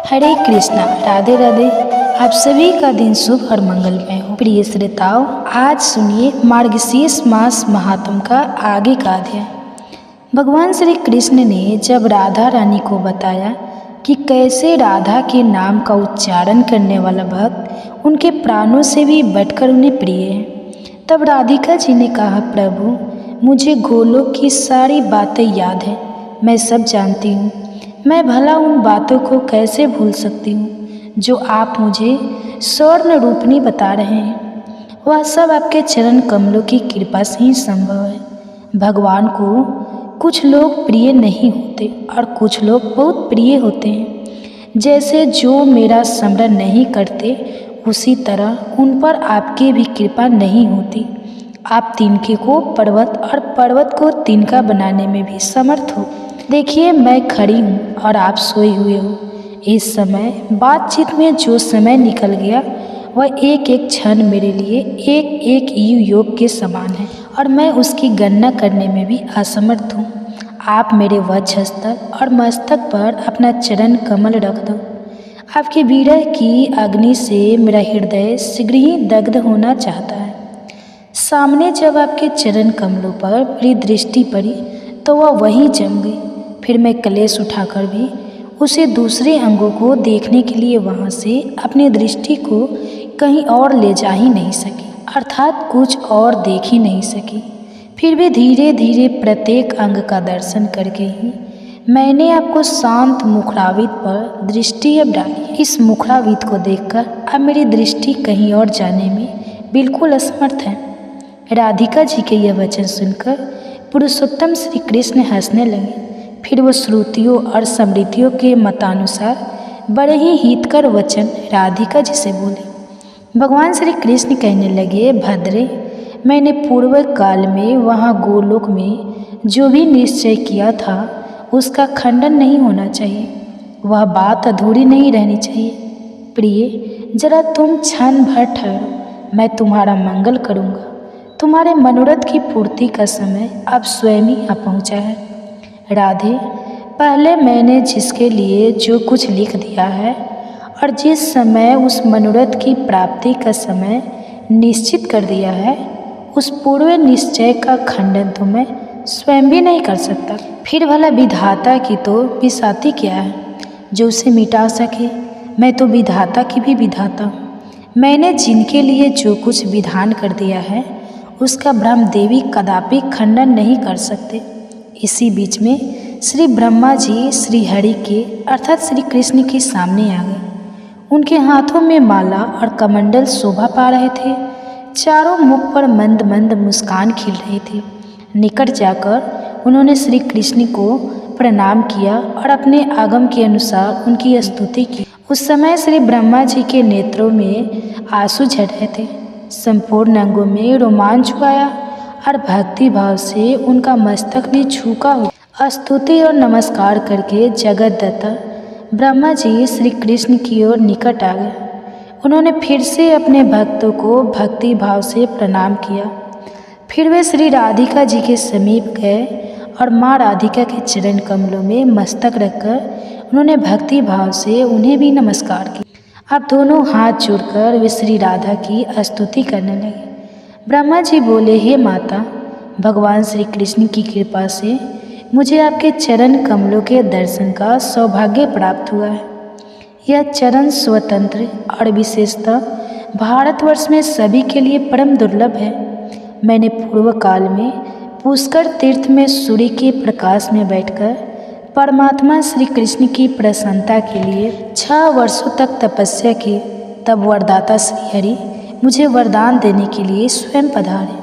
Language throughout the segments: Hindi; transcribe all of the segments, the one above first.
हरे कृष्णा, राधे राधे। आप सभी का दिन शुभ और मंगलमय हो। प्रिय श्रोताओं, आज सुनिए मार्गशीर्ष मास महात्म का आगे का अध्याय। भगवान श्री कृष्ण ने जब राधा रानी को बताया कि कैसे राधा के नाम का उच्चारण करने वाला भक्त उनके प्राणों से भी बढ़कर उन्हें प्रिय है, तब राधिका जी ने कहा, प्रभु मुझे गोलोक की सारी बातें याद है, मैं सब जानती हूँ। मैं भला उन बातों को कैसे भूल सकती हूँ जो आप मुझे स्वर्ण रूपनी बता रहे हैं। वह सब आपके चरण कमलों की कृपा से ही संभव है। भगवान को कुछ लोग प्रिय नहीं होते और कुछ लोग बहुत प्रिय होते हैं। जैसे जो मेरा स्मरण नहीं करते, उसी तरह उन पर आपकी भी कृपा नहीं होती। आप तिनके को पर्वत और पर्वत को तिनका बनाने में भी समर्थ हो। देखिए, मैं खड़ी हूँ और आप सोए हुए हो। इस समय बातचीत में जो समय निकल गया वह एक एक क्षण मेरे लिए एक एक योग के समान है और मैं उसकी गणना करने में भी असमर्थ हूँ। आप मेरे वक्षस्थल और मस्तक पर अपना चरण कमल रख दो। आपकी विरह की अग्नि से मेरा हृदय शीघ्र ही दग्ध होना चाहता है। सामने जब आपके चरण कमलों पर मेरी दृष्टि पड़ी तो वह वहीं जम गई। फिर मैं कलेश उठाकर भी उसे दूसरे अंगों को देखने के लिए वहाँ से अपनी दृष्टि को कहीं और ले जा ही नहीं सकी, अर्थात कुछ और देख ही नहीं सकी। फिर भी धीरे धीरे प्रत्येक अंग का दर्शन करके ही मैंने आपको शांत मुखरावित पर दृष्टि अब डाली। इस मुखरावित को देखकर अब मेरी दृष्टि कहीं और जाने में बिल्कुल असमर्थ है। राधिका जी के यह वचन सुनकर पुरुषोत्तम श्री कृष्ण हंसने लगे। फिर वो श्रुतियों और स्मृतियों के मतानुसार बड़े ही हितकर वचन राधिका जी से बोले। भगवान श्री कृष्ण कहने लगे, भद्रे, मैंने पूर्व काल में वहाँ गोलोक में जो भी निश्चय किया था उसका खंडन नहीं होना चाहिए। वह बात अधूरी नहीं रहनी चाहिए। प्रिय, जरा तुम क्षण भर ठहरो, मैं तुम्हारा मंगल करूँगा। तुम्हारे मनोरथ की पूर्ति का समय अब स्वयं ही आ पहुँचा है। राधे, पहले मैंने जिसके लिए जो कुछ लिख दिया है और जिस समय उस मनोरथ की प्राप्ति का समय निश्चित कर दिया है, उस पूर्व निश्चय का खंडन तो मैं स्वयं भी नहीं कर सकता। फिर भला विधाता की तो विसाती क्या है जो उसे मिटा सके। मैं तो विधाता की भी विधाता हूँ। मैंने जिनके लिए जो कुछ विधान कर दिया है उसका ब्रह्मदेवी कदापि खंडन नहीं कर सकते। इसी बीच में श्री ब्रह्मा जी श्री हरि के अर्थात श्री कृष्ण के सामने आ गए। उनके हाथों में माला और कमंडल शोभा पा रहे थे। चारों मुख पर मंद मंद मुस्कान खिल रही थी। निकट जाकर उन्होंने श्री कृष्ण को प्रणाम किया और अपने आगम के अनुसार उनकी स्तुति की। उस समय श्री ब्रह्मा जी के नेत्रों में आंसू झड़ रहे थे। संपूर्ण अंगों में रोमांच आया और भक्ति भाव से उनका मस्तक भी झुका हुआ स्तुति और नमस्कार करके जगतदाता ब्रह्मा जी श्री कृष्ण की ओर निकट आ गए। उन्होंने फिर से अपने भक्तों को भक्ति भाव से प्रणाम किया। फिर वे श्री राधिका जी के समीप गए और माँ राधिका के चरण कमलों में मस्तक रखकर उन्होंने भक्ति भाव से उन्हें भी नमस्कार किया। अब दोनों हाथ जोड़कर वे श्री राधा की स्तुति करने लगे। ब्रह्मा जी बोले, हे माता, भगवान श्री कृष्ण की कृपा से मुझे आपके चरण कमलों के दर्शन का सौभाग्य प्राप्त हुआ है। यह चरण स्वतंत्र और विशेषतः भारतवर्ष में सभी के लिए परम दुर्लभ है। मैंने पूर्व काल में पुष्कर तीर्थ में सूर्य के प्रकाश में बैठकर परमात्मा श्री कृष्ण की प्रसन्नता के लिए 6 वर्षों तक तपस्या की। तब वरदाता श्री हरि मुझे वरदान देने के लिए स्वयं पधारे।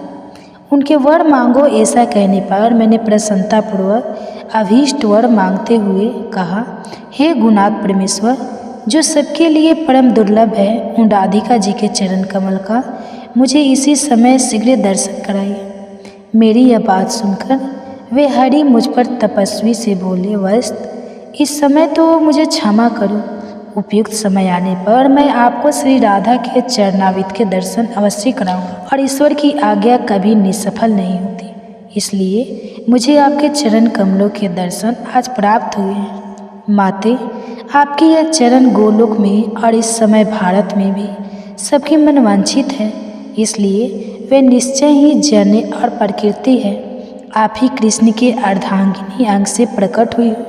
उनके वर मांगो ऐसा कहने पर मैंने प्रसन्नतापूर्वक अभीष्ट वर मांगते हुए कहा, हे गुणात परमेश्वर, जो सबके लिए परम दुर्लभ है, उन राधिका जी के चरण कमल का मुझे इसी समय शीघ्र दर्शन कराइए। मेरी यह बात सुनकर वे हरि मुझ पर तपस्वी से बोले, वस्त, इस समय तो मुझे क्षमा करो। उपयुक्त समय आने पर मैं आपको श्री राधा के चरणावित के दर्शन अवश्य कराऊंगा और ईश्वर की आज्ञा कभी निसफल नहीं होती, इसलिए मुझे आपके चरण कमलों के दर्शन आज प्राप्त हुए हैं। माते, आपके यह चरण गोलोक में और इस समय भारत में भी सबके मन वांछित है, इसलिए वे निश्चय ही जन्य और प्रकृति है। आप ही कृष्ण के अर्धांगिनी अंग से प्रकट हुई हो,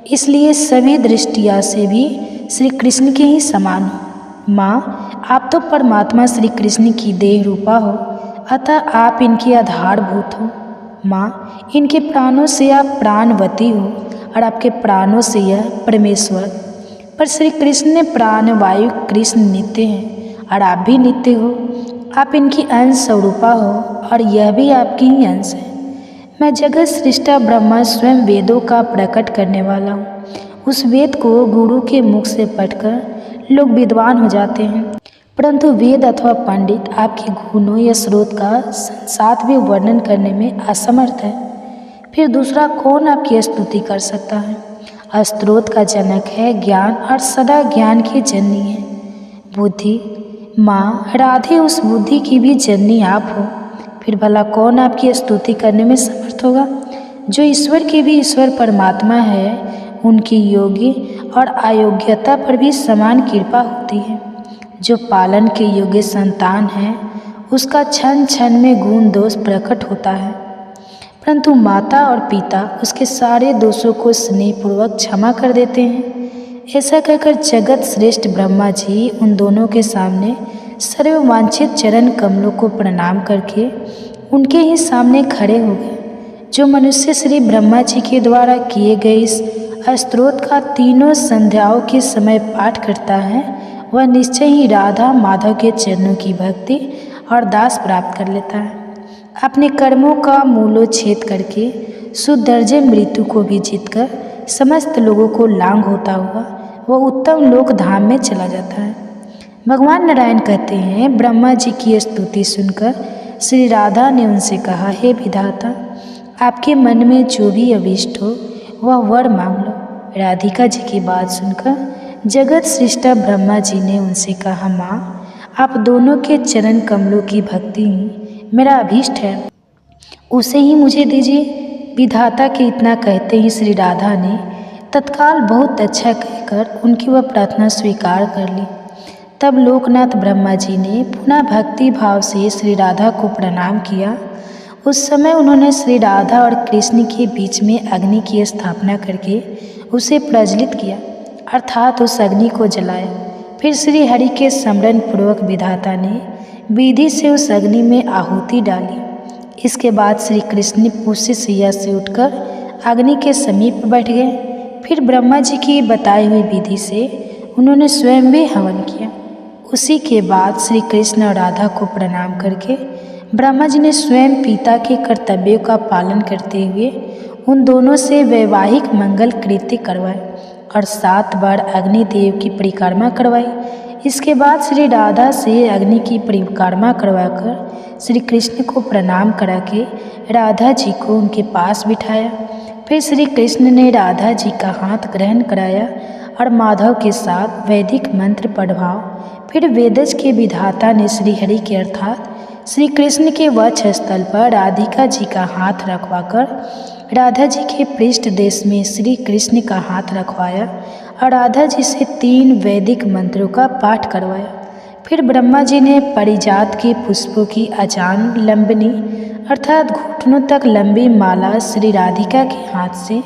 इसलिए सभी दृष्टिया से भी श्री कृष्ण के ही समान हो। माँ, आप तो परमात्मा श्री कृष्ण की देह रूपा हो, अतः आप इनकी आधारभूत हो। माँ, इनके प्राणों से आप प्राणवती हो और आपके प्राणों से यह परमेश्वर। पर श्री कृष्ण ने प्राण वायु कृष्ण नित्य हैं और आप भी नित्य हो। आप इनकी अंश स्वरूपा हो और यह भी आपकी ही अंश है। मैं जगत सृष्टा ब्रह्मा स्वयं वेदों का प्रकट करने वाला हूँ। उस वेद को गुरु के मुख से पढ़कर लोग विद्वान हो जाते हैं, परंतु वेद अथवा पंडित आपके गुणों या स्रोत का साथ भी वर्णन करने में असमर्थ है। फिर दूसरा कौन आपकी स्तुति कर सकता है। स्रोत का जनक है ज्ञान और सदा ज्ञान की जननी है बुद्धि। माँ, राधे उस बुद्धि की भी जननी आप हो। फिर भला कौन आपकी स्तुति करने में समर्थ होगा। जो ईश्वर के भी ईश्वर परमात्मा है, उनकी योग्य और अयोग्यता पर भी समान कृपा होती है। जो पालन के योग्य संतान है, उसका क्षण क्षण में गुण दोष प्रकट होता है, परंतु माता और पिता उसके सारे दोषों को स्नेहपूर्वक क्षमा कर देते हैं। ऐसा कहकर जगत श्रेष्ठ ब्रह्मा जी उन दोनों के सामने सर्ववांछित चरण कमलों को प्रणाम करके उनके ही सामने खड़े हो गए। जो मनुष्य श्री ब्रह्मा जी के द्वारा किए गए इस स्तोत्र का तीनों संध्याओं के समय पाठ करता है, वह निश्चय ही राधा माधव के चरणों की भक्ति और दास प्राप्त कर लेता है। अपने कर्मों का मूलोच्छेद करके सुदर्जय मृत्यु को भी जीतकर समस्त लोगों को लांग होता हुआ वह उत्तम लोक धाम में चला जाता है। भगवान नारायण कहते हैं, ब्रह्मा जी की स्तुति सुनकर श्री राधा ने उनसे कहा, हे विधाता, आपके मन में जो भी अभिष्ट हो वह वर मांग लो। राधिका जी की बात सुनकर जगत सृष्टा ब्रह्मा जी ने उनसे कहा, माँ, आप दोनों के चरण कमलों की भक्ति ही मेरा अभीष्ट है, उसे ही मुझे दीजिए। विधाता के इतना कहते ही श्री राधा ने तत्काल बहुत अच्छा कहकर उनकी वह प्रार्थना स्वीकार कर ली। तब लोकनाथ ब्रह्मा जी ने पुनः भक्ति भाव से श्री राधा को प्रणाम किया। उस समय उन्होंने श्री राधा और कृष्ण के बीच में अग्नि की स्थापना करके उसे प्रज्वलित किया, अर्थात उस अग्नि को जलाया। फिर श्री हरि के स्मरण पूर्वक विधाता ने विधि से उस अग्नि में आहुति डाली। इसके बाद श्री कृष्ण पुष्य शैया से उठकर अग्नि के समीप बैठ गए। फिर ब्रह्मा जी की बताई हुई विधि से उन्होंने स्वयं भी हवन किया। उसी के बाद श्री कृष्ण और राधा को प्रणाम करके ब्रह्मा जी ने स्वयं पिता के कर्तव्यों का पालन करते हुए उन दोनों से वैवाहिक मंगल कृत्य करवाए और 7 बार अग्निदेव की परिक्रमा करवाई। इसके बाद श्री राधा से अग्नि की परिक्रमा करवाकर श्री कृष्ण को प्रणाम करा के राधा जी को उनके पास बिठाया। फिर श्री कृष्ण ने राधा जी का हाथ ग्रहण कराया और माधव के साथ वैदिक मंत्र पढ़वाओ। फिर वेदज के विधाता ने श्री हरि के अर्थात श्री कृष्ण के वक्ष स्थल पर राधिका जी का हाथ रखवाकर राधा जी के पृष्ठ देश में श्री कृष्ण का हाथ रखवाया और राधा जी से 3 वैदिक मंत्रों का पाठ करवाया। फिर ब्रह्मा जी ने परिजात के पुष्पों की अजान लंबनी अर्थात घुटनों तक लंबी माला श्री राधिका के हाथ से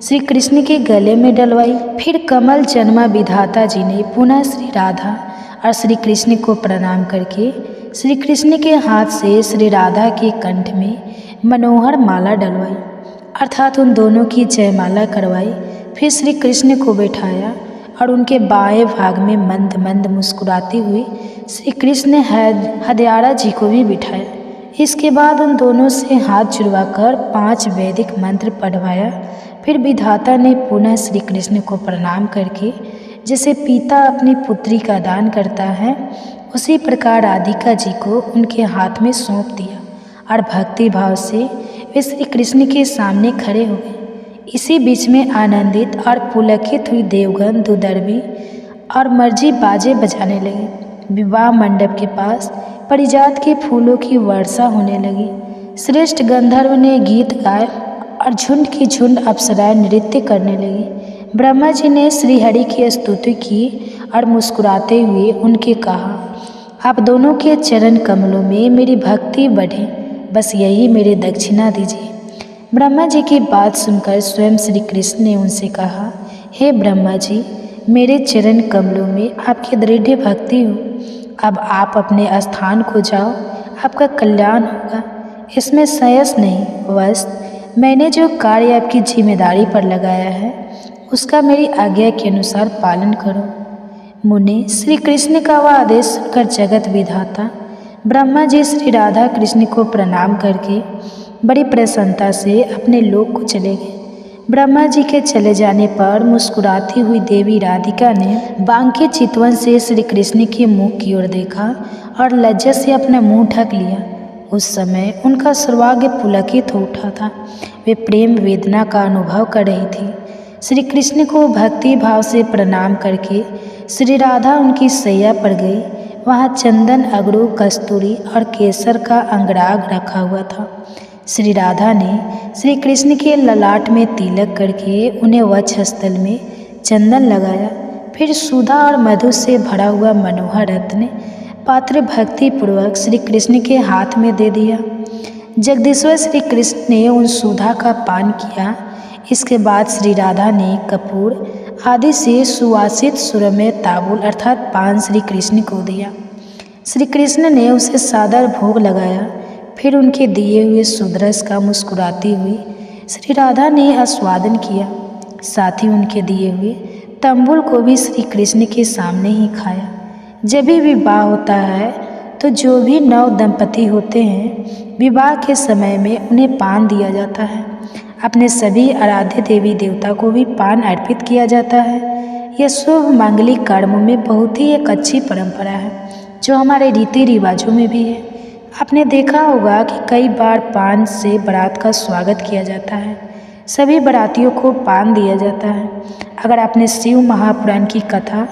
श्री कृष्ण के गले में डलवाई। फिर कमल जन्मा विधाता जी ने पुनः श्री राधा और श्री कृष्ण को प्रणाम करके श्री कृष्ण के हाथ से श्री राधा के कंठ में मनोहर माला डलवाई, अर्थात उन दोनों की जयमाला करवाई। फिर श्री कृष्ण को बैठाया और उनके बाएं भाग में मंद मंद मुस्कुराते हुए श्री कृष्ण ने हदियारा जी को भी बिठाया। इसके बाद उन दोनों से हाथ जुड़वाकर 5 वैदिक मंत्र पढ़वाया। फिर विधाता ने पुनः श्री कृष्ण को प्रणाम करके जैसे पिता अपनी पुत्री का दान करता है, उसी प्रकार राधिका जी को उनके हाथ में सौंप दिया और भक्ति भाव से वे श्री कृष्ण के सामने खड़े हो गए। इसी बीच में आनंदित और पुलकित हुई देवगन दुदर्भी और मर्जी बाजे बजाने लगे। विवाह मंडप के पास परिजात के फूलों की वर्षा होने लगी। श्रेष्ठ गंधर्व ने गीत गाए और झुंड की झुंड अप्सराएं नृत्य करने लगी। ब्रह्मा जी ने श्री हरि की स्तुति की और मुस्कुराते हुए उनके कहा, आप दोनों के चरण कमलों में मेरी भक्ति बढ़े, बस यही मेरे दक्षिणा दीजिए। ब्रह्मा जी की बात सुनकर स्वयं श्री कृष्ण ने उनसे कहा, हे ब्रह्मा जी, मेरे चरण कमलों में आपकी दृढ़ भक्ति हो, अब आप अपने स्थान को जाओ, आपका कल्याण होगा, इसमें संशय नहीं। बस मैंने जो कार्य आपकी जिम्मेदारी पर लगाया है उसका मेरी आज्ञा के अनुसार पालन करो। मुने, श्री कृष्ण का वह आदेश सुनकर जगत विधाता ब्रह्मा जी श्री राधा कृष्ण को प्रणाम करके बड़ी प्रसन्नता से अपने लोक को चले गए। ब्रह्मा जी के चले जाने पर मुस्कुराती हुई देवी राधिका ने बांके चितवन से श्री कृष्ण के मुख की ओर देखा और लज्जा से अपना मुंह ढक लिया। उस समय उनका सर्वांग पुलकित हो उठा था। वे प्रेम वेदना का अनुभव कर रही थी। श्री कृष्ण को भक्ति भाव से प्रणाम करके श्री राधा उनकी सैया पर गई। वहाँ चंदन, अगरू, कस्तूरी और केसर का अंगराग रखा हुआ था। श्री राधा ने श्री कृष्ण के ललाट में तिलक करके उन्हें वक्षस्थल में चंदन लगाया। फिर सुधा और मधु से भरा हुआ मनोहर रत्न पात्र भक्ति पूर्वक श्री कृष्ण के हाथ में दे दिया। जगदीश्वर श्री कृष्ण ने उन सुधा का पान किया। इसके बाद श्री राधा ने कपूर आदि से सुवासित सुरमय तांबूल अर्थात पान श्री कृष्ण को दिया। श्री कृष्ण ने उसे सादर भोग लगाया। फिर उनके दिए हुए सुदरस का मुस्कुराती हुई श्री राधा ने आस्वादन किया। साथ ही उनके दिए हुए तंबूल को भी श्री कृष्ण के सामने ही खाया। जब भी विवाह होता है तो जो भी नव दंपति होते हैं, विवाह के समय में उन्हें पान दिया जाता है। अपने सभी आराध्य देवी देवता को भी पान अर्पित किया जाता है। यह शुभ मांगलिक कर्म में बहुत ही एक अच्छी परंपरा है जो हमारे रीति रिवाजों में भी है। आपने देखा होगा कि कई बार पान से बारात का स्वागत किया जाता है। सभी बारातियों को पान दिया जाता है। अगर आपने शिव महापुराण की कथा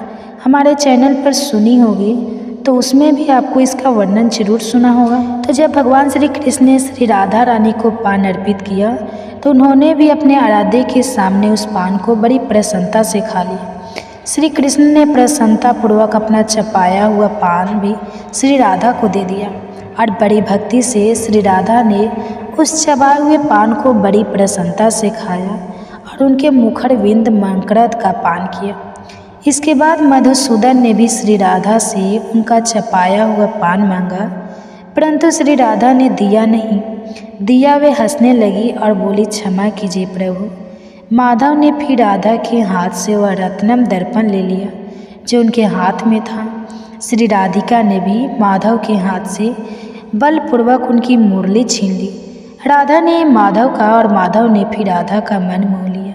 हमारे चैनल पर सुनी होगी तो उसमें भी आपको इसका वर्णन जरूर सुना होगा। तो जब भगवान श्री कृष्ण ने श्री राधा रानी को पान अर्पित किया तो उन्होंने भी अपने आराध्य के सामने उस पान को बड़ी प्रसन्नता से खा लिया। श्री कृष्ण ने प्रसन्नता पूर्वक अपना चपाया हुआ पान भी श्री राधा को दे दिया और बड़ी भक्ति से श्री राधा ने उस चबाए हुए पान को बड़ी प्रसन्नता से खाया और उनके मुखर विंद मंकरद का पान किया। इसके बाद मधुसूदन ने भी श्री राधा से उनका चपाया हुआ पान मांगा, परंतु श्री राधा ने दिया नहीं। दिया वे हंसने लगी और बोली, क्षमा कीजिए प्रभु। माधव ने फिर राधा के हाथ से वह रत्नम दर्पण ले लिया जो उनके हाथ में था। श्री राधिका ने भी माधव के हाथ से बलपूर्वक उनकी मुरली छीन ली। राधा ने माधव का और माधव ने फिर राधा का मन मोह लिया।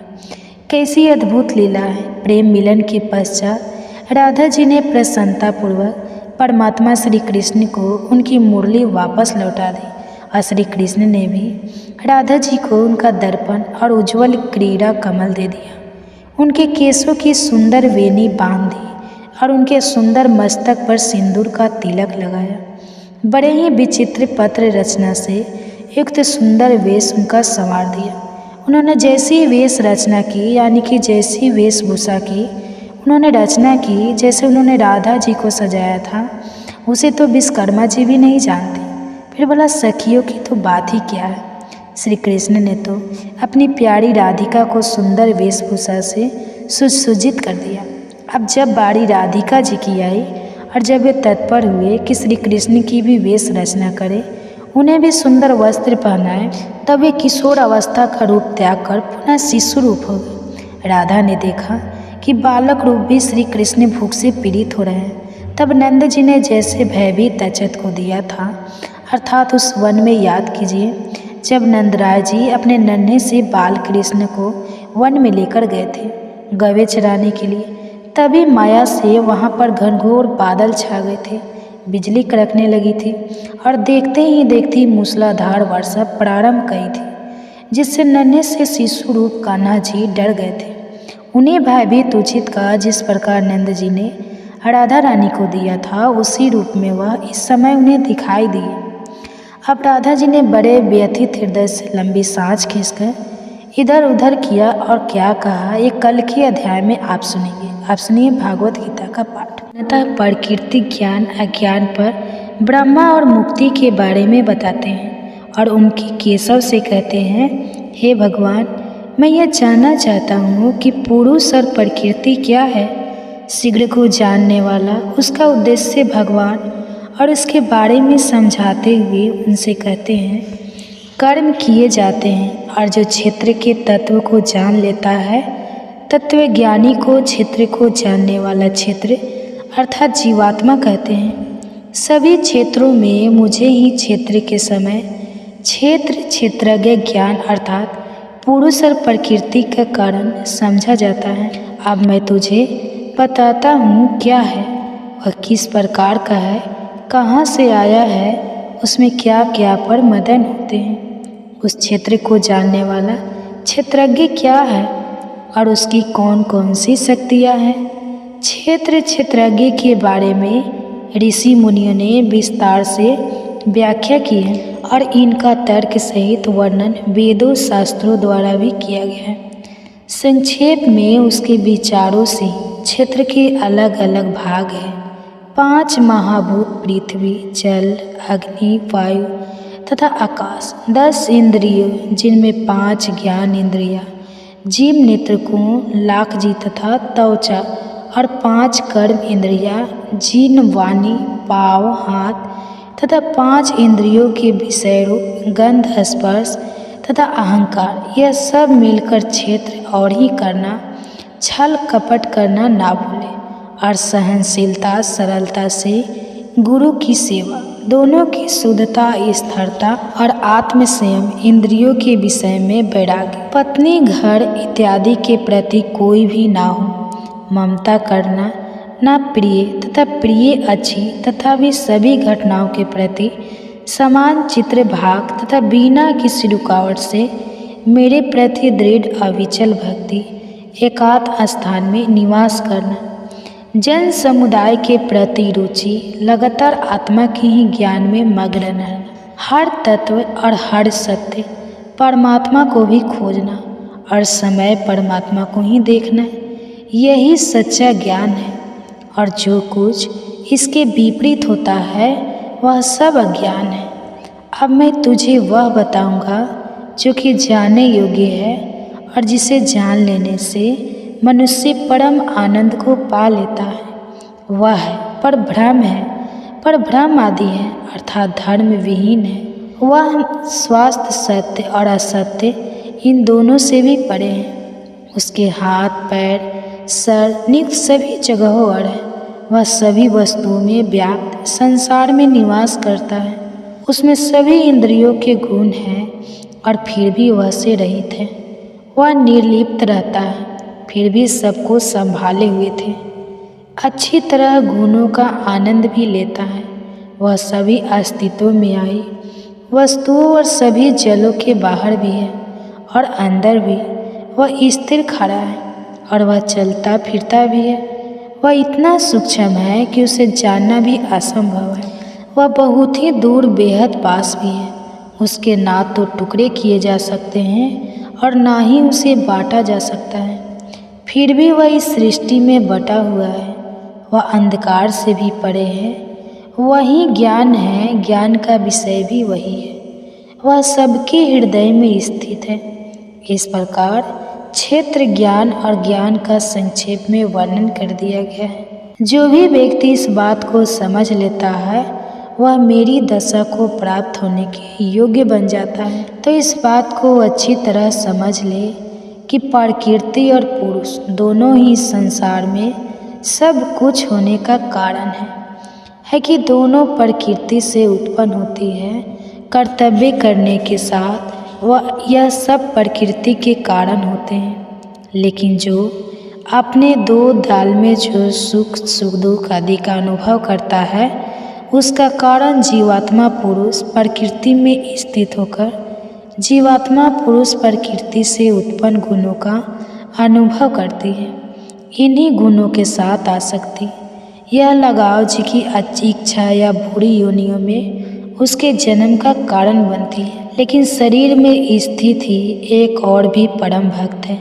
कैसी अद्भुत लीला है। प्रेम मिलन के पश्चात राधा जी ने प्रसन्नतापूर्वक परमात्मा श्री कृष्ण को उनकी मुरली वापस लौटा दी और श्री कृष्ण ने भी राधा जी को उनका दर्पण और उज्ज्वल क्रीड़ा कमल दे दिया। उनके केशों की सुंदर वेणी बांध दी और उनके सुंदर मस्तक पर सिंदूर का तिलक लगाया। बड़े ही विचित्र पत्र रचना से युक्त सुंदर वेश उनका संवार दिया। उन्होंने जैसी वेश रचना की, यानी कि जैसी वेशभूषा की उन्होंने रचना की, जैसे उन्होंने राधा जी को सजाया था, उसे तो विश्वकर्मा जी भी नहीं जानते। फिर बोला, सखियों की तो बात ही क्या है। श्री कृष्ण ने तो अपनी प्यारी राधिका को सुंदर वेशभूषा से सुसज्जित कर दिया। अब जब बारी राधिका जी की आई और जब वे तत्पर हुए कि श्री कृष्ण की भी वेश रचना करें, उन्हें भी सुंदर वस्त्र पहनाए, तब वे किशोर अवस्था का रूप त्याग कर पुनः शिशु रूप हो गए। राधा ने देखा कि बालक रूप भी श्री कृष्ण भूख से पीड़ित हो रहे हैं। तब नंद जी ने जैसे भयभीत अच्युत को दिया था, अर्थात उस वन में याद कीजिए जब नंदराय जी अपने नन्हे से बाल कृष्ण को वन में लेकर गए थे गवे चराने के लिए। तभी माया से वहाँ पर घनघोर बादल छा गए थे, बिजली कड़कने लगी थी और देखते ही देखते मूसलाधार वर्षा प्रारंभ कई थी, जिससे नन्हे से शिशु रूप कान्हा जी डर गए थे। उन्हें भयभीत उचित का जिस प्रकार नंद जी ने राधा रानी को दिया था, उसी रूप में वह इस समय उन्हें दिखाई दिए। अब राधा जी ने बड़े व्यथित हृदय से लंबी सांस खींचकर इधर उधर किया और क्या कहा, ये कल के अध्याय में आप सुनेंगे। आप सुनिए भागवत गीता का पाठ। अतः प्रकृति ज्ञान अज्ञान पर ब्रह्मा और मुक्ति के बारे में बताते हैं और उनके केशव से कहते हैं, हे भगवान, मैं यह जानना चाहता हूँ कि पुरुष और प्रकृति क्या है। शीघ्र को जानने वाला उसका उद्देश्य भगवान और उसके बारे में समझाते हुए उनसे कहते हैं, कर्म किए जाते हैं और जो क्षेत्र के तत्व को जान लेता है, तत्वज्ञानी को क्षेत्र को जानने वाला क्षेत्र अर्थात जीवात्मा कहते हैं। सभी क्षेत्रों में मुझे ही क्षेत्र के समय क्षेत्रज्ञ ज्ञान अर्थात पुरुष और प्रकृति का कारण समझा जाता है। अब मैं तुझे बताता हूँ क्या है, वह किस प्रकार का है, कहाँ से आया है, उसमें क्या क्या पर मदन होते हैं। उस क्षेत्र को जानने वाला क्षेत्रज्ञ क्या है और उसकी कौन कौन सी शक्तियाँ हैं। क्षेत्रज्ञ के बारे में ऋषि मुनियों ने विस्तार से व्याख्या की है और इनका तर्क सहित वर्णन वेदों शास्त्रों द्वारा भी किया गया है। संक्षेप में उसके विचारों से क्षेत्र के अलग अलग भाग हैं। 5 महाभूत पृथ्वी, जल, अग्नि, वायु तथा आकाश, 10 इंद्रियों जिनमें 5 ज्ञान इंद्रियाँ, जीव नेत्रकों, लाखजी तथा त्वचा और 5 कर्म इंद्रियाँ, जिन, वाणी, पाँव, हाथ तथा 5 इंद्रियों के विषय रूप गंध, स्पर्श तथा अहंकार, यह सब मिलकर क्षेत्र और ही करना, छल कपट करना ना भूले और सहनशीलता सरलता से गुरु की सेवा, दोनों की शुद्धता स्थिरता और आत्म संयम, इंद्रियों के विषय में वैराग्य, पत्नी घर इत्यादि के प्रति कोई भी ना हो, ममता करना ना प्रिय तथा प्रिय अच्छी तथा भी सभी घटनाओं के प्रति समान चित्र भाग तथा बिना किसी रुकावट से मेरे प्रति दृढ़ अविचल भक्ति, एकांत स्थान में निवास करना, जन समुदाय के प्रति रुचि, लगातार आत्मा के ही ज्ञान में मग्न रहना, हर तत्व और हर सत्य परमात्मा को भी खोजना और समय परमात्मा को ही देखना, यही सच्चा ज्ञान है। और जो कुछ इसके विपरीत होता है वह सब अज्ञान है। अब मैं तुझे वह बताऊंगा जो कि जानने योग्य है और जिसे जान लेने से मनुष्य परम आनंद को पा लेता है। वह है पर भ्रम आदि है अर्थात धर्म विहीन है। वह स्वास्थ्य सत्य और असत्य इन दोनों से भी परे है। उसके हाथ पैर सर नियुक्त सभी जगहों और है। वह सभी वस्तुओं में व्याप्त संसार में निवास करता है। उसमें सभी इंद्रियों के गुण हैं और फिर भी वह से रहित है। वह निर्लिप्त रहता है फिर भी सबको संभाले हुए थे। अच्छी तरह गुणों का आनंद भी लेता है। वह सभी अस्तित्व में आई वस्तुओं और सभी जलों के बाहर भी है और अंदर भी। वह स्थिर खड़ा है और वह चलता फिरता भी है। वह इतना सूक्ष्म है कि उसे जानना भी असंभव है। वह बहुत ही दूर बेहद पास भी है। उसके ना तो टुकड़े किए जा सकते हैं और ना ही उसे बांटा जा सकता है। फिर भी वह इस सृष्टि में बटा हुआ है। वह अंधकार से भी परे है। वही ज्ञान है, ज्ञान का विषय भी वही है। वह सबके हृदय में स्थित है। इस प्रकार क्षेत्र ज्ञान और ज्ञान का संक्षेप में वर्णन कर दिया गया है। जो भी व्यक्ति इस बात को समझ लेता है वह मेरी दशा को प्राप्त होने के योग्य बन जाता है। तो इस बात को अच्छी तरह समझ ले कि प्रकृति और पुरुष दोनों ही संसार में सब कुछ होने का कारण है कि दोनों प्रकृति से उत्पन्न होती है। कर्तव्य करने के साथ वह यह सब प्रकृति के कारण होते हैं। लेकिन जो अपने 2 दाल में जो सुख दुख आदि का अनुभव करता है उसका कारण जीवात्मा पुरुष प्रकृति में स्थित होकर जीवात्मा पुरुष प्रकृति से उत्पन्न गुणों का अनुभव करती है। इन्हीं गुणों के साथ आसक्ति, यह लगाव जी की अच्छी इच्छा या बुरी योनियों में उसके जन्म का कारण बनती है। लेकिन शरीर में स्थित ही एक और भी परम भक्त है,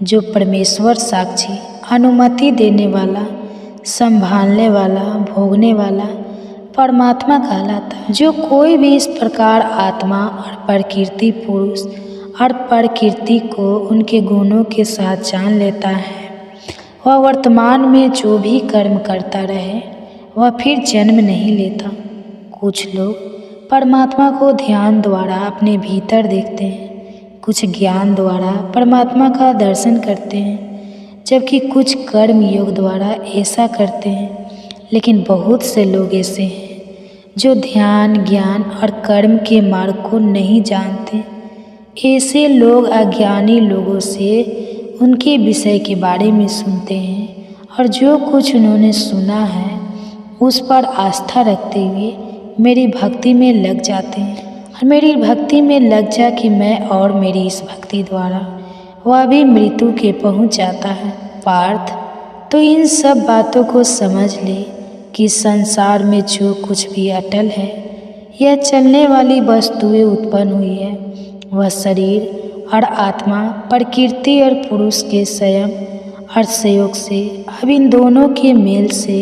जो परमेश्वर साक्षी, अनुमति देने वाला, संभालने वाला, भोगने वाला परमात्मा कहलाता है। जो कोई भी इस प्रकार आत्मा और प्रकृति पुरुष और प्रकृति को उनके गुणों के साथ जान लेता है, वह वर्तमान में जो भी कर्म करता रहे वह फिर जन्म नहीं लेता। कुछ लोग परमात्मा को ध्यान द्वारा अपने भीतर देखते हैं, कुछ ज्ञान द्वारा परमात्मा का दर्शन करते हैं, जबकि कुछ कर्म योग द्वारा ऐसा करते हैं। लेकिन बहुत से लोग ऐसे हैं जो ध्यान, ज्ञान और कर्म के मार्ग को नहीं जानते। ऐसे लोग अज्ञानी लोगों से उनके विषय के बारे में सुनते हैं और जो कुछ उन्होंने सुना है उस पर आस्था रखते हुए मेरी भक्ति में लग जाते हैं। और मेरी भक्ति में लग जा कि मैं और मेरी इस भक्ति द्वारा वह भी मृत्यु के पहुंच जाता है। पार्थ, तो इन सब बातों को समझ ले कि संसार में जो कुछ भी अटल है, यह चलने वाली वस्तुएं उत्पन्न हुई है। वह शरीर और आत्मा, प्रकृति और पुरुष के संयम और संयोग से, अब इन दोनों के मेल से,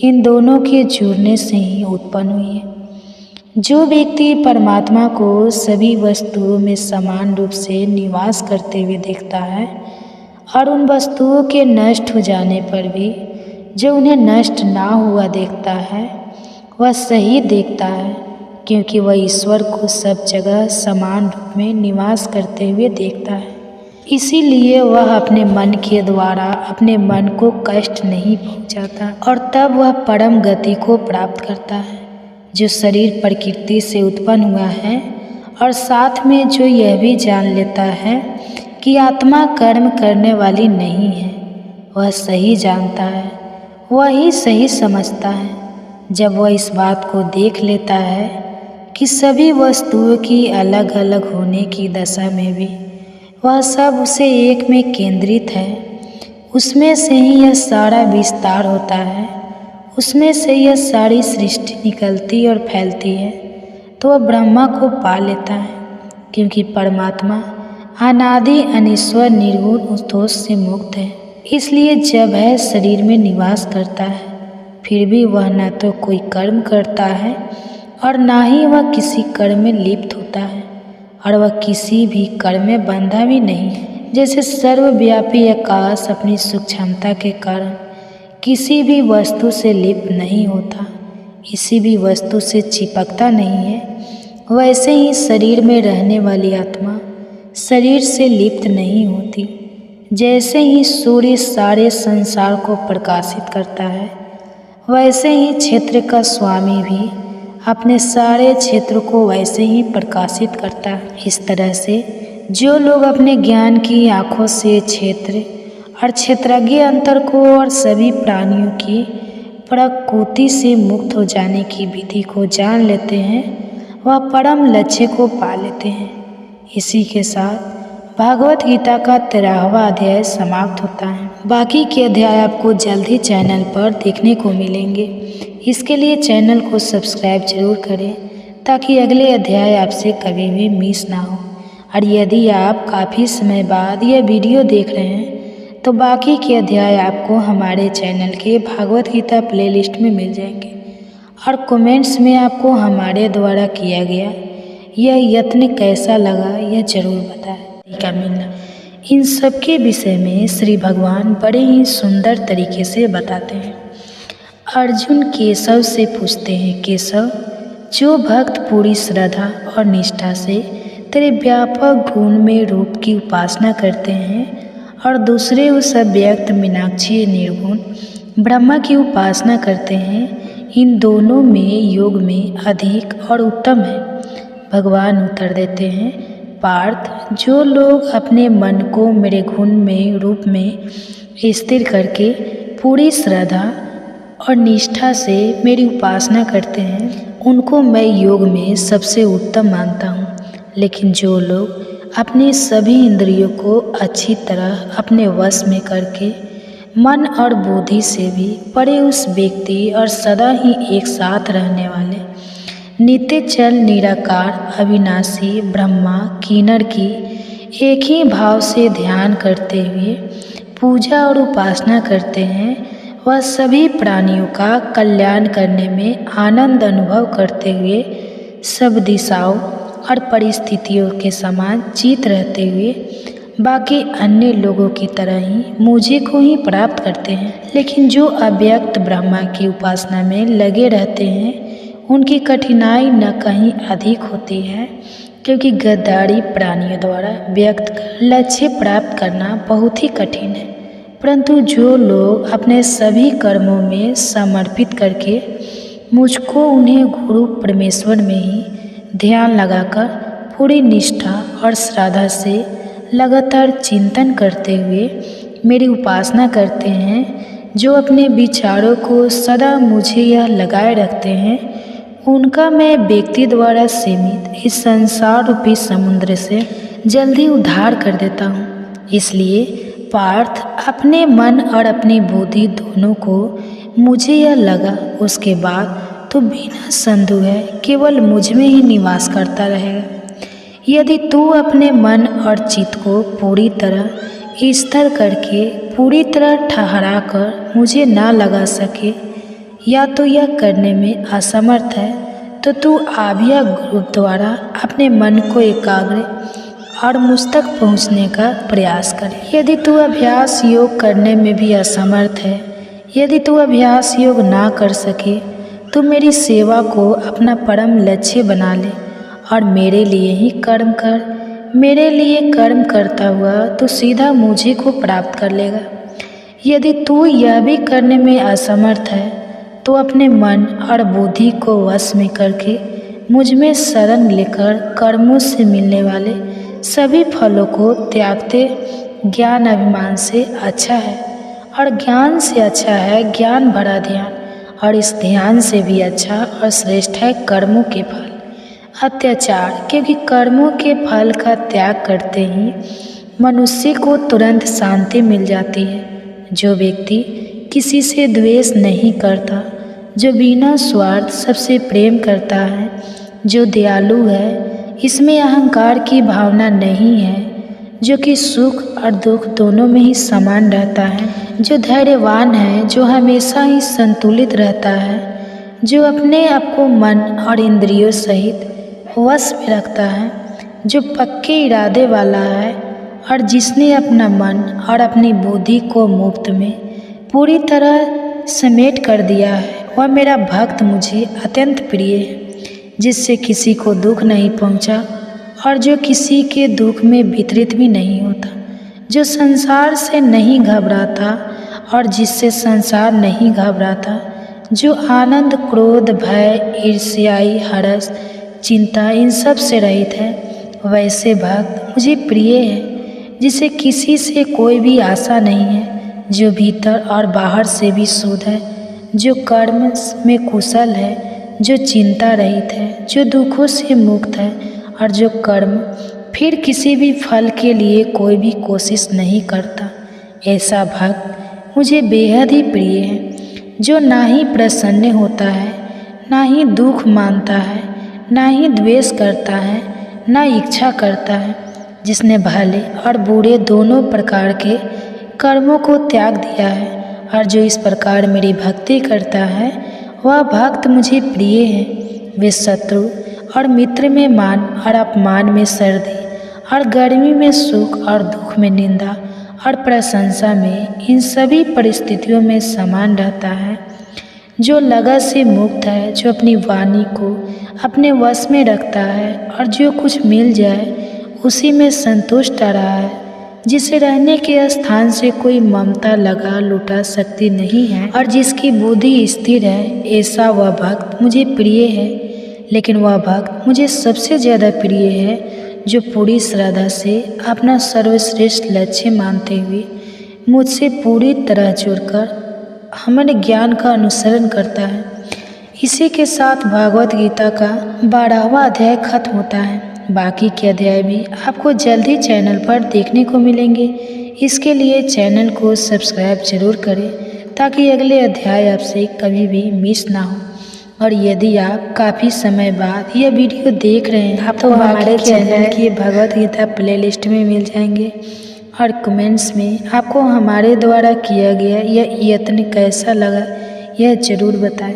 इन दोनों के जुड़ने से ही उत्पन्न हुई है। जो व्यक्ति परमात्मा को सभी वस्तुओं में समान रूप से निवास करते हुए देखता है और उन वस्तुओं के नष्ट हो जाने पर भी जो उन्हें नष्ट ना हुआ देखता है, वह सही देखता है, क्योंकि वह ईश्वर को सब जगह समान रूप में निवास करते हुए देखता है। इसीलिए वह अपने मन के द्वारा अपने मन को कष्ट नहीं पहुंचाता और तब वह परम गति को प्राप्त करता है। जो शरीर प्रकृति से उत्पन्न हुआ है और साथ में जो यह भी जान लेता है कि आत्मा कर्म करने वाली नहीं है, वह सही जानता है, वह ही सही समझता है। जब वह इस बात को देख लेता है कि सभी वस्तुओं की अलग अलग होने की दशा में भी वह सब उसे एक में केंद्रित है, उसमें से ही यह सारा विस्तार होता है, उसमें से यह सारी सृष्टि निकलती और फैलती है, तो वह ब्रह्मा को पा लेता है। क्योंकि परमात्मा अनादि अनीश्वर निर्गुण उस दोष से मुक्त है, इसलिए जब वह शरीर में निवास करता है फिर भी वह न तो कोई कर्म करता है और ना ही वह किसी कर्म में लिप्त होता है, और वह किसी भी कर्म में बंधा भी नहीं है। जैसे सर्वव्यापी आकाश अपनी सूक्ष्मता के कारण किसी भी वस्तु से लिप्त नहीं होता, किसी भी वस्तु से चिपकता नहीं है, वैसे ही शरीर में रहने वाली आत्मा शरीर से लिप्त नहीं होती। जैसे ही सूर्य सारे संसार को प्रकाशित करता है, वैसे ही क्षेत्र का स्वामी भी अपने सारे क्षेत्र को वैसे ही प्रकाशित करता है। इस तरह से जो लोग अपने ज्ञान की आँखों से क्षेत्र और क्षेत्रज्ञ अंतर को और सभी प्राणियों की प्रकृति से मुक्त हो जाने की विधि को जान लेते हैं, वह परम लक्ष्य को पा लेते हैं। इसी के साथ भागवत गीता का 13वां अध्याय समाप्त होता है। बाकी के अध्याय आपको जल्द ही चैनल पर देखने को मिलेंगे। इसके लिए चैनल को सब्सक्राइब जरूर करें ताकि अगले अध्याय आपसे कभी भी मिस ना हो। और यदि आप काफ़ी समय बाद यह वीडियो देख रहे हैं तो बाकी के अध्याय आपको हमारे चैनल के भागवत गीता प्लेलिस्ट में मिल जाएंगे। और कमेंट्स में आपको हमारे द्वारा किया गया यह यत्न कैसा लगा यह जरूर बताएं। का मिलना इन सब के विषय में श्री भगवान बड़े ही सुंदर तरीके से बताते हैं। अर्जुन केशव से पूछते हैं, केशव, जो भक्त पूरी श्रद्धा और निष्ठा से तेरे व्यापक गुण में रूप की उपासना करते हैं और दूसरे उस अव्यक्त मीनाक्षी निर्गुण ब्रह्मा की उपासना करते हैं, इन दोनों में योग में अधिक और उत्तम है। भगवान उत्तर देते हैं, पार्थ, जो लोग अपने मन को मेरे गुण में रूप में स्थिर करके पूरी श्रद्धा और निष्ठा से मेरी उपासना करते हैं, उनको मैं योग में सबसे उत्तम मानता हूँ। लेकिन जो लोग अपनी सभी इंद्रियों को अच्छी तरह अपने वश में करके मन और बुद्धि से भी परे उस व्यक्ति और सदा ही एक साथ रहने वाले नित्य चल निराकार अविनाशी ब्रह्मा किन्नर की एक ही भाव से ध्यान करते हुए पूजा और उपासना करते हैं, वह सभी प्राणियों का कल्याण करने में आनंद अनुभव करते हुए सब दिशाओं और परिस्थितियों के समान जीत रहते हुए बाकी अन्य लोगों की तरह ही मुझे को ही प्राप्त करते हैं। लेकिन जो अव्यक्त ब्रह्मा की उपासना में लगे रहते हैं, उनकी कठिनाई न कहीं अधिक होती है, क्योंकि गद्दारी प्राणियों द्वारा व्यक्त कर लक्ष्य प्राप्त करना बहुत ही कठिन है। परंतु जो लोग अपने सभी कर्मों में समर्पित करके मुझको उन्हें गुरु परमेश्वर में ही ध्यान लगाकर पूरी निष्ठा और श्रद्धा से लगातार चिंतन करते हुए मेरी उपासना करते हैं, जो अपने विचारों को सदा मुझे यह लगाए रखते हैं, उनका मैं व्यक्ति द्वारा सीमित इस संसार रूपी समुद्र से जल्दी उद्धार कर देता हूँ। इसलिए पार्थ, अपने मन और अपनी बुद्धि दोनों को मुझे यह लगा, उसके बाद तो बिना संदेह है केवल मुझ में ही निवास करता रहेगा। यदि तू अपने मन और चित्त को पूरी तरह स्थिर करके पूरी तरह ठहरा कर मुझे ना लगा सके या तो यह करने में असमर्थ है, तो तू आभ्या ग्रुप द्वारा अपने मन को एकाग्र और मुझ तक पहुँचने का प्रयास करे। यदि तू अभ्यास योग करने में भी असमर्थ है, यदि तू अभ्यास योग ना कर सके, तो मेरी सेवा को अपना परम लक्ष्य बना ले और मेरे लिए ही कर्म कर। मेरे लिए कर्म करता हुआ तो सीधा मुझे को प्राप्त कर लेगा। यदि तू यह भी करने में असमर्थ है, तो अपने मन और बुद्धि को वश में करके मुझ में शरण लेकर कर्मों से मिलने वाले सभी फलों को त्यागते ज्ञान अभिमान से अच्छा है, और ज्ञान से अच्छा है ज्ञान भरा ध्यान, और इस ध्यान से भी अच्छा और श्रेष्ठ है कर्मों के फल अत्याचार, क्योंकि कर्मों के फल का त्याग करते ही मनुष्य को तुरंत शांति मिल जाती है। जो व्यक्ति किसी से द्वेष नहीं करता, जो बिना स्वार्थ सबसे प्रेम करता है, जो दयालु है, इसमें अहंकार की भावना नहीं है, जो कि सुख और दुख दोनों में ही समान रहता है, जो धैर्यवान है, जो हमेशा ही संतुलित रहता है, जो अपने आप को मन और इंद्रियों सहित वश में रखता है, जो पक्के इरादे वाला है, और जिसने अपना मन और अपनी बुद्धि को मुफ्त में पूरी तरह समेट कर दिया है, वह मेरा भक्त मुझे अत्यंत प्रिय है, जिससे किसी को दुख नहीं पहुंचा और जो किसी के दुख में वितरित भी नहीं होता, जो संसार से नहीं घबराता और जिससे संसार नहीं घबराता, जो आनंद क्रोध भय ईर्ष्याई हर्ष चिंता इन सब से रहित है, वैसे भक्त मुझे प्रिय है, जिसे किसी से कोई भी आशा नहीं है, जो भीतर और बाहर से भी शुद्ध है, जो कर्म में कुशल है, जो चिंता रहित है, जो दुखों से मुक्त है, और जो कर्म फिर किसी भी फल के लिए कोई भी कोशिश नहीं करता। ऐसा भक्त मुझे बेहद ही प्रिय है, जो ना ही प्रसन्न होता है, ना ही दुख मानता है, ना ही द्वेष करता है, ना इच्छा करता है, जिसने भले और बुरे दोनों प्रकार के कर्मों को त्याग दिया है, और जो इस प्रकार मेरी भक्ति करता है, वह भक्त मुझे प्रिय है। वे शत्रु और मित्र में मान और अपमान में सर्दी और गर्मी में सुख और दुख में निंदा और प्रशंसा में इन सभी परिस्थितियों में समान रहता है, जो लगन से मुक्त है, जो अपनी वाणी को अपने वश में रखता है, और जो कुछ मिल जाए उसी में संतुष्ट रहा है, जिसे रहने के स्थान से कोई ममता लगा लुटा सकती नहीं है, और जिसकी बुद्धि स्थिर है, ऐसा वह भक्त मुझे प्रिय है। लेकिन वह भक्त मुझे सबसे ज़्यादा प्रिय है, जो पूरी श्रद्धा से अपना सर्वश्रेष्ठ लक्ष्य मानते हुए मुझसे पूरी तरह जुड़कर हमारे ज्ञान का अनुसरण करता है। इसी के साथ भागवत गीता का 12वां अध्याय खत्म होता है। बाकी के अध्याय भी आपको जल्दी चैनल पर देखने को मिलेंगे। इसके लिए चैनल को सब्सक्राइब जरूर करें, ताकि अगले अध्याय आपसे कभी भी मिस ना हो। और यदि आप काफ़ी समय बाद यह वीडियो देख रहे हैं तो हमारे चैनल की भगवत गीता प्लेलिस्ट में मिल जाएंगे। और कमेंट्स में आपको हमारे द्वारा किया गया यह यत्न कैसा लगा यह जरूर बताएं।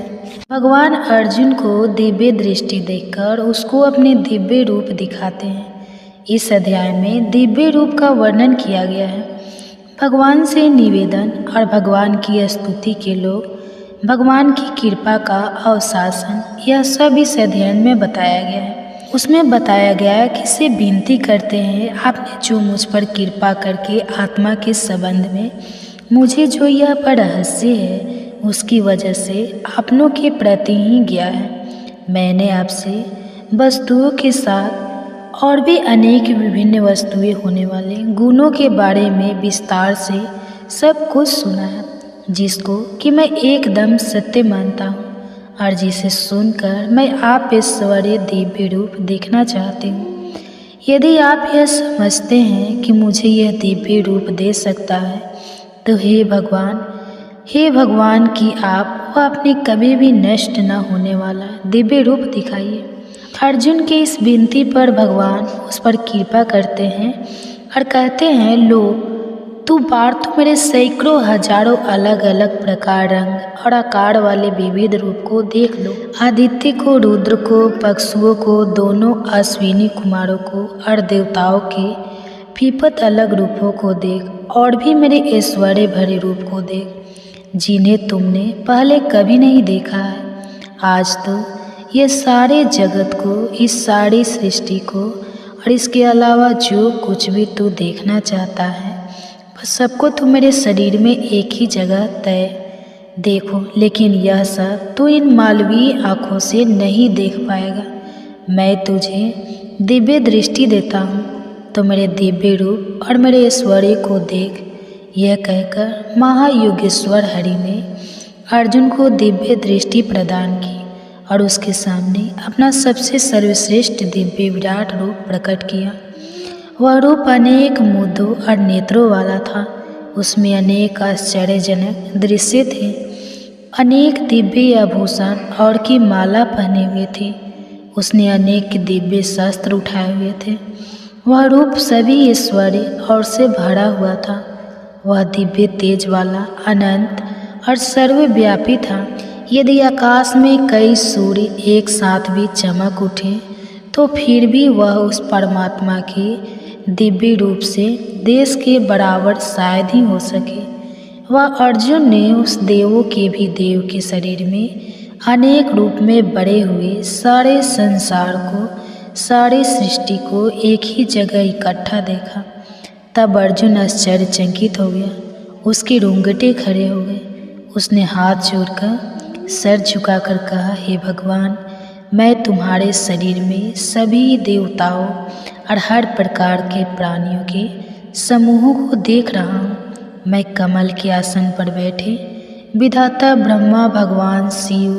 भगवान अर्जुन को दिव्य दृष्टि देकर उसको अपने दिव्य रूप दिखाते हैं। इस अध्याय में दिव्य रूप का वर्णन किया गया है। भगवान से निवेदन और भगवान की स्तुति के लोग भगवान की कृपा का अवशासन यह सब इस अध्ययन में बताया गया है। उसमें बताया गया है कि से विनती करते हैं आपने जो मुझ पर कृपा करके आत्मा के संबंध में मुझे जो यह रहस्य है उसकी वजह से अपनों के प्रति ही गया है। मैंने आपसे वस्तुओं के साथ और भी अनेक विभिन्न वस्तुएं होने वाले गुणों के बारे में विस्तार से सब कुछ सुना है, जिसको कि मैं एकदम सत्य मानता हूँ और जिसे सुनकर मैं आप ईश्वरीय दिव्य रूप देखना चाहती हूँ। यदि आप यह समझते हैं कि मुझे यह दिव्य रूप दे सकता है तो हे भगवान कि आप वह अपने कभी भी नष्ट न होने वाला दिव्य रूप दिखाइए। अर्जुन के इस विनती पर भगवान उस पर कृपा करते हैं और कहते हैं, लो तू बार तो मेरे सैकड़ों हजारों अलग अलग प्रकार रंग और आकार वाले विविध रूप को देख लो। आदित्य को, रुद्र को, पक्षुओं को, दोनों अश्विनी कुमारों को और देवताओं के विपत अलग रूपों को देख और भी मेरे ऐश्वर्य भरे रूप को देख जिन्हें तुमने पहले कभी नहीं देखा है। आज तो ये सारे जगत को, इस सारी सृष्टि को और इसके अलावा जो कुछ भी तू देखना चाहता है बस सबको तू मेरे शरीर में एक ही जगह तय देखो, लेकिन यह सब तू इन मालवीय आँखों से नहीं देख पाएगा। मैं तुझे दिव्य दृष्टि देता हूँ तो मेरे दिव्य रूप और मेरे ऐश्वर्य को देख। यह कहकर महायोगेश्वर हरि ने अर्जुन को दिव्य दृष्टि प्रदान की और उसके सामने अपना सबसे सर्वश्रेष्ठ दिव्य विराट रूप प्रकट किया। वह रूप अनेक मुद्दों और नेत्रों वाला था। उसमें अनेक आश्चर्यजनक दृश्य थे। अनेक दिव्य आभूषण और की माला पहने हुए थे। उसने अनेक दिव्य शस्त्र उठाए हुए थे। वह रूप सभी ऐश्वर्य और से भरा हुआ था। वह दिव्य तेज वाला, अनंत और सर्वव्यापी था। यदि आकाश में कई सूर्य एक साथ भी चमक उठे तो फिर भी वह उस परमात्मा के दिव्य रूप से देश के बराबर शायद ही हो सके। वह अर्जुन ने उस देवों के भी देव के शरीर में अनेक रूप में बड़े हुए सारे संसार को, सारी सृष्टि को एक ही जगह इकट्ठा देखा। तब अर्जुन आश्चर्यचकित हो गया। उसके रोंगटे खड़े हो गए। उसने हाथ जोड़कर सर झुकाकर कहा, हे भगवान, मैं तुम्हारे शरीर में सभी देवताओं और हर प्रकार के प्राणियों के समूहों को देख रहा हूँ। मैं कमल के आसन पर बैठे विधाता ब्रह्मा, भगवान शिव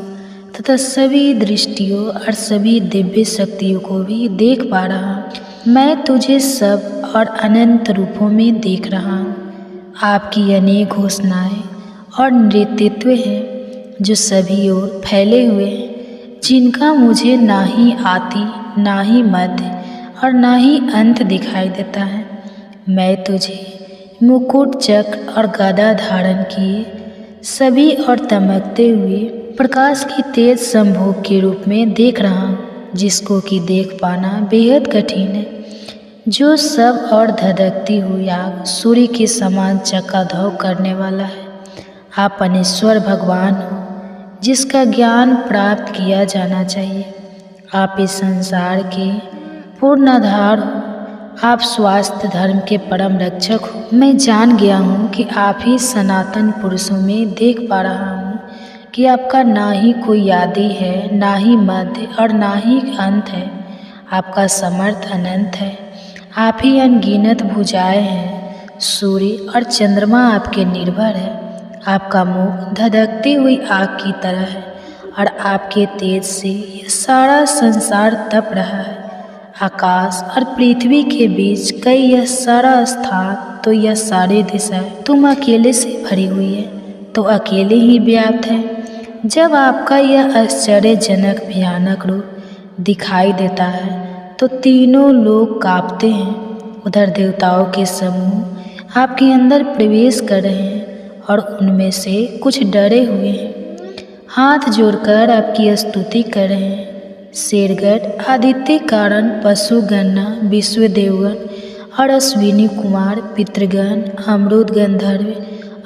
तथा सभी दृष्टियों और सभी दिव्य शक्तियों को भी देख पा रहा हूँ। मैं तुझे सब और अनंत रूपों में देख रहा हूँ। आपकी अनेक घोषणाएँ और नृत्यत्व हैं जो सभी ओर फैले हुए हैं, जिनका मुझे ना ही आदि, ना ही मध्य और ना ही अंत दिखाई देता है। मैं तुझे मुकुट, चक्र और गदा धारण किए सभी और चमकते हुए प्रकाश की तेज संभोग के रूप में देख रहा हूँ, जिसको कि देख पाना बेहद कठिन है। जो सब और धधकती हुई आग सूर्य के समान चकाधौ करने वाला है। आप अनीश्वर भगवान हो जिसका ज्ञान प्राप्त किया जाना चाहिए। आप इस संसार के पूर्ण आधार हो। आप स्वास्थ्य धर्म के परम रक्षक हो। मैं जान गया हूँ कि आप ही सनातन पुरुषों में देख पा रहा हूँ कि आपका ना ही कोई आदि है, ना ही मध्य और ना ही अंत है। आपका समर्थ अनंत है। आप ही अनगिनत भुजाएं हैं। सूर्य और चंद्रमा आपके निर्भर है। आपका मुख धधकती हुई आग की तरह है और आपके तेज से यह सारा संसार तप रहा है। आकाश और पृथ्वी के बीच कई यह सारा स्थान, तो यह सारी दिशाएं तुम अकेले से भरी हुई है, तो अकेले ही व्याप्त है। जब आपका यह आश्चर्यजनक भयानक रूप दिखाई देता है तो तीनों लोग कांपते हैं। उधर देवताओं के समूह आपके अंदर प्रवेश कर रहे हैं और उनमें से कुछ डरे हुए हैं, हाथ जोड़कर आपकी स्तुति कर रहे हैं। शेरगढ़, आदित्य कारण, पशुगणना, विश्व देवगण और अश्विनी कुमार, पितृगण, अमरुद गंधर्व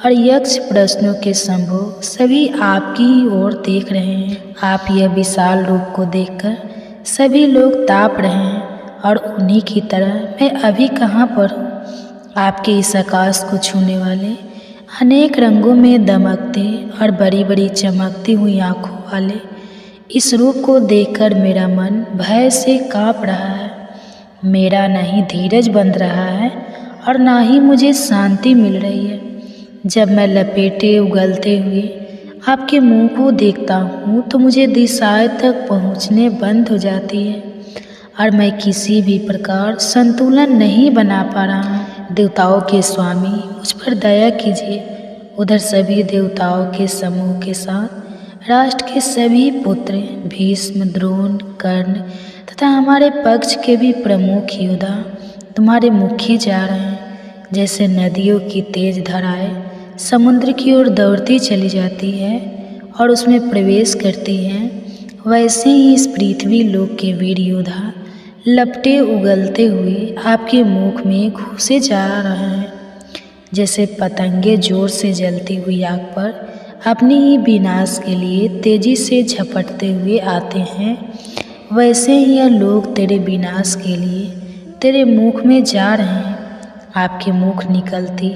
और यक्ष प्रश्नों के शंभु सभी आपकी ही ओर देख रहे हैं। आप यह विशाल रूप को देखकर सभी लोग ताप रहे हैं और उन्हीं की तरह मैं अभी कहाँ पर हूँ। आपके इस आकाश को छूने वाले अनेक रंगों में दमकते और बड़ी बड़ी चमकती हुई आँखों वाले इस रूप को देखकर मेरा मन भय से काँप रहा है। मेरा ना ही धीरज बंध रहा है और ना ही मुझे शांति मिल रही है। जब मैं लपेटे उगलते हुए आपके मुंह को देखता हूँ तो मुझे दिशाएं तक पहुँचने बंद हो जाती है और मैं किसी भी प्रकार संतुलन नहीं बना पा रहा हूँ। देवताओं के स्वामी, मुझ पर दया कीजिए। उधर सभी देवताओं के समूह के साथ राष्ट्र के सभी पुत्र भीष्म, द्रोण, कर्ण तथा हमारे पक्ष के भी प्रमुख योद्धा तुम्हारे मुखी जा रहे हैं। जैसे नदियों की तेज धाराएं समुद्र की ओर दौड़ती चली जाती है और उसमें प्रवेश करती हैं, वैसे ही इस पृथ्वी लोक के वीर योद्धा लपटे उगलते हुए आपके मुख में घुसे जा रहे हैं। जैसे पतंगे जोर से जलती हुई आग पर अपने ही विनाश के लिए तेजी से झपटते हुए आते हैं, वैसे ही यह लोग तेरे विनाश के लिए तेरे मुख में जा रहे हैं। आपके मुख निकलती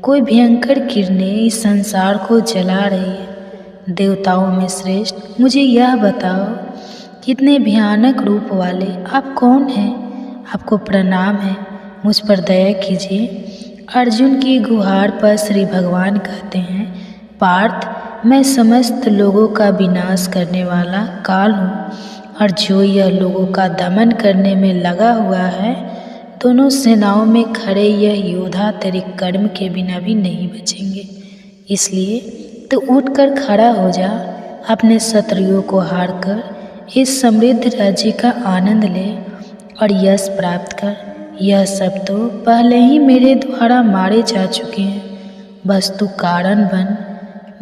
कोई भयंकर किरणें इस संसार को जला रही है। देवताओं में श्रेष्ठ, मुझे यह बताओ कितने भयानक रूप वाले आप कौन हैं? आपको प्रणाम है, मुझ पर दया कीजिए। अर्जुन की गुहार पर श्री भगवान कहते हैं, पार्थ, मैं समस्त लोगों का विनाश करने वाला काल हूँ और जो यह लोगों का दमन करने में लगा हुआ है, दोनों सेनाओं में खड़े यह योद्धा तेरे कर्म के बिना भी नहीं बचेंगे। इसलिए तो उठकर खड़ा हो जा, अपने शत्रुओं को हार कर इस समृद्ध राज्य का आनंद ले और यश प्राप्त कर। यह सब तो पहले ही मेरे द्वारा मारे जा चुके हैं, बस तू कारण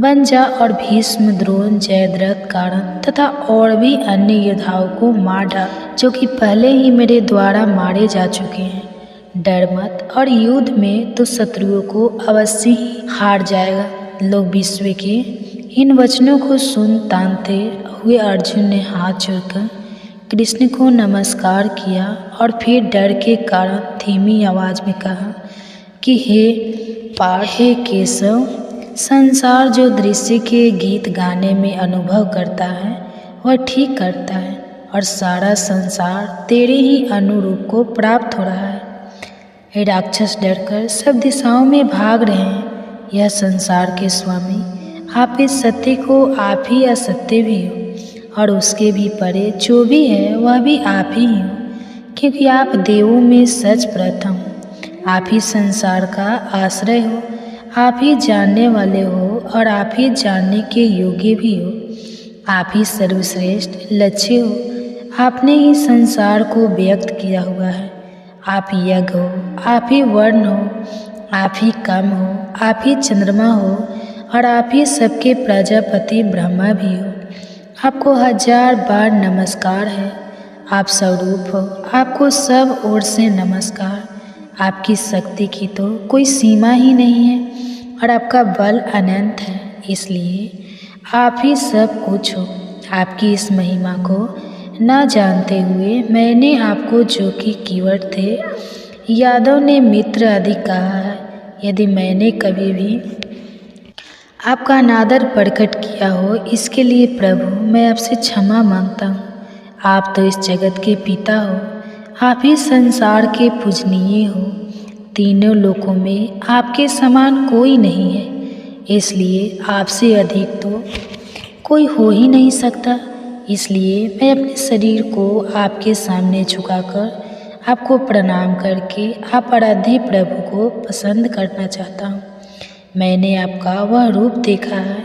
बन जा और भीष्म, द्रोण, जयद्रथ, कारण तथा और भी अन्य योद्धाओं को मार डाल जो कि पहले ही मेरे द्वारा मारे जा चुके हैं। डर मत, और युद्ध में तो शत्रुओं को अवश्य ही हार जाएगा। लोग विश्व के इन वचनों को सुन तानते हुए अर्जुन ने हाथ जोड़कर कृष्ण को नमस्कार किया और फिर डर के कारण धीमी आवाज में कहा कि हे पार्थ, हे केशव, संसार जो दृश्य के गीत गाने में अनुभव करता है वह ठीक करता है और सारा संसार तेरे ही अनुरूप को प्राप्त हो रहा है। राक्षस डरकर सब दिशाओं में भाग रहे हैं। यह संसार के स्वामी, आप इस सत्य को आप ही असत्य भी हो और उसके भी परे जो भी है वह भी आप ही हो, क्योंकि आप देवों में सच प्रथम, आप ही संसार का आश्रय हो, आप ही जानने वाले हो और आप ही जानने के योग्य भी हो। आप ही सर्वश्रेष्ठ लक्ष्य हो, आपने ही संसार को व्यक्त किया हुआ है। आप यज्ञ हो, आप ही वर्ण हो, आप ही कम हो, आप ही चंद्रमा हो और आप ही सबके प्रजापति ब्रह्मा भी हो। आपको 1000 बार नमस्कार है। आप स्वरूप हो, आपको सब ओर से नमस्कार। आपकी शक्ति की तो कोई सीमा ही नहीं है और आपका बल अनंत है, इसलिए आप ही सब कुछ हो। आपकी इस महिमा को न जानते हुए मैंने आपको, जो कि कीवर्ड थे, यादव ने मित्र आदि कहा है। यदि मैंने कभी भी आपका अनादर प्रकट किया हो, इसके लिए प्रभु मैं आपसे क्षमा मांगता हूँ। आप तो इस जगत के पिता हो, आप ही संसार के पूजनीय हो। तीनों लोकों में आपके समान कोई नहीं है, इसलिए आपसे अधिक तो कोई हो ही नहीं सकता। इसलिए मैं अपने शरीर को आपके सामने झुकाकर आपको प्रणाम करके आप आराध्य प्रभु को पसंद करना चाहता हूँ। मैंने आपका वह रूप देखा है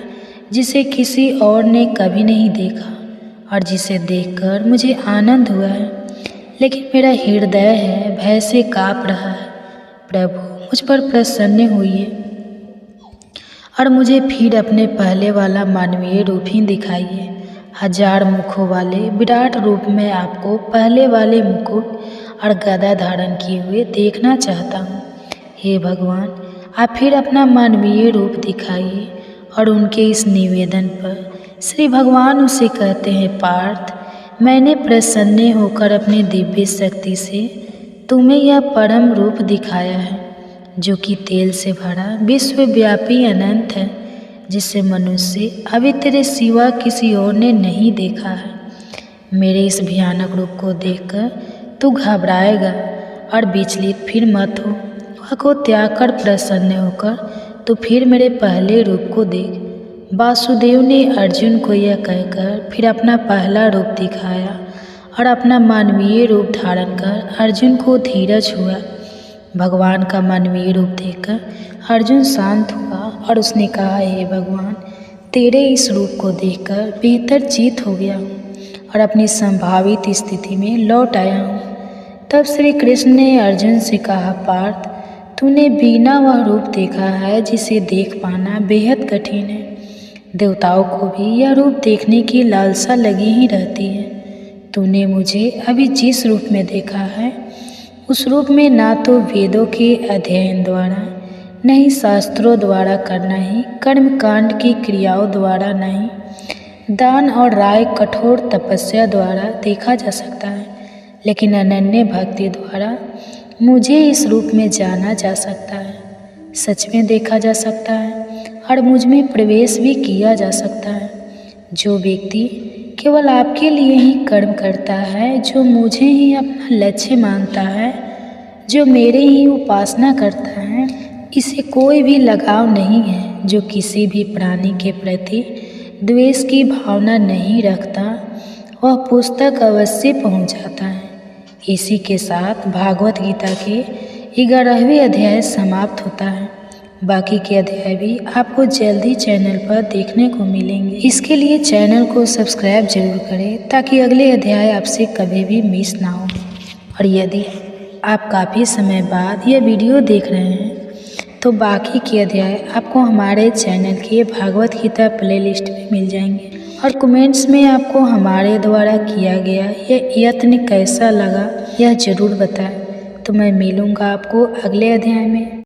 जिसे किसी और ने कभी नहीं देखा और जिसे देखकर मुझे आनंद हुआ है, लेकिन मेरा हृदय है भय से काँप रहा है। प्रभु मुझ पर प्रसन्न होइए और मुझे फिर अपने पहले वाला मानवीय रूप ही दिखाइए। 1000 मुखों वाले विराट रूप में आपको पहले वाले मुकुट और गदा धारण किए हुए देखना चाहता हूँ। हे भगवान, आप फिर अपना मानवीय रूप दिखाइए। और उनके इस निवेदन पर श्री भगवान उसे कहते हैं, पार्थ, मैंने प्रसन्न होकर अपनी दिव्य शक्ति से तुम्हें यह परम रूप दिखाया है, जो कि तेल से भरा विश्वव्यापी अनंत है, जिसे मनुष्य अभी तेरे सिवा किसी और ने नहीं देखा है। मेरे इस भयानक रूप को देखकर तू घबराएगा और विचलित फिर मत हो। वह को त्याग कर प्रसन्न होकर तो फिर मेरे पहले रूप को देख। वासुदेव ने अर्जुन को यह कहकर फिर अपना पहला रूप दिखाया और अपना मानवीय रूप धारण कर अर्जुन को धीरज हुआ। भगवान का मानवीय रूप देखकर अर्जुन शांत हुआ और उसने कहा, हे भगवान, तेरे इस रूप को देखकर बेहतर चित हो गया हूँ और अपनी संभावित स्थिति में लौट आया हूँ। तब श्री कृष्ण ने अर्जुन से कहा, पार्थ, तूने बिना वह रूप देखा है जिसे देख पाना बेहद कठिन है। देवताओं को भी यह रूप देखने की लालसा लगी ही रहती है। तूने मुझे अभी जिस रूप में देखा है, उस रूप में ना तो वेदों के अध्ययन द्वारा, न ही शास्त्रों द्वारा करना ही, कर्मकांड की क्रियाओं द्वारा नहीं, दान और राय कठोर तपस्या द्वारा देखा जा सकता है, लेकिन अनन्य भक्ति द्वारा मुझे इस रूप में जाना जा सकता है, सच में देखा जा सकता है और मुझ में प्रवेश भी किया जा सकता है। जो व्यक्ति केवल आपके लिए ही कर्म करता है, जो मुझे ही अपना लक्ष्य मानता है, जो मेरे ही उपासना करता है, इसे कोई भी लगाव नहीं है। जो किसी भी प्राणी के प्रति द्वेष की भावना नहीं रखता, वह पुस्तक अवश्य पहुँच जाता है। इसी के साथ भागवत गीता के 11वें अध्याय समाप्त होता है। बाकी के अध्याय भी आपको जल्दी चैनल पर देखने को मिलेंगे। इसके लिए चैनल को सब्सक्राइब जरूर करें ताकि अगले अध्याय आपसे कभी भी मिस ना हो। और यदि आप काफ़ी समय बाद यह वीडियो देख रहे हैं तो बाकी के अध्याय आपको हमारे चैनल के भागवत गीता प्लेलिस्ट में मिल जाएंगे। और कमेंट्स में आपको हमारे द्वारा किया गया यह यत्न कैसा लगा यह ज़रूर बताएं। तो मैं मिलूँगा आपको अगले अध्याय में।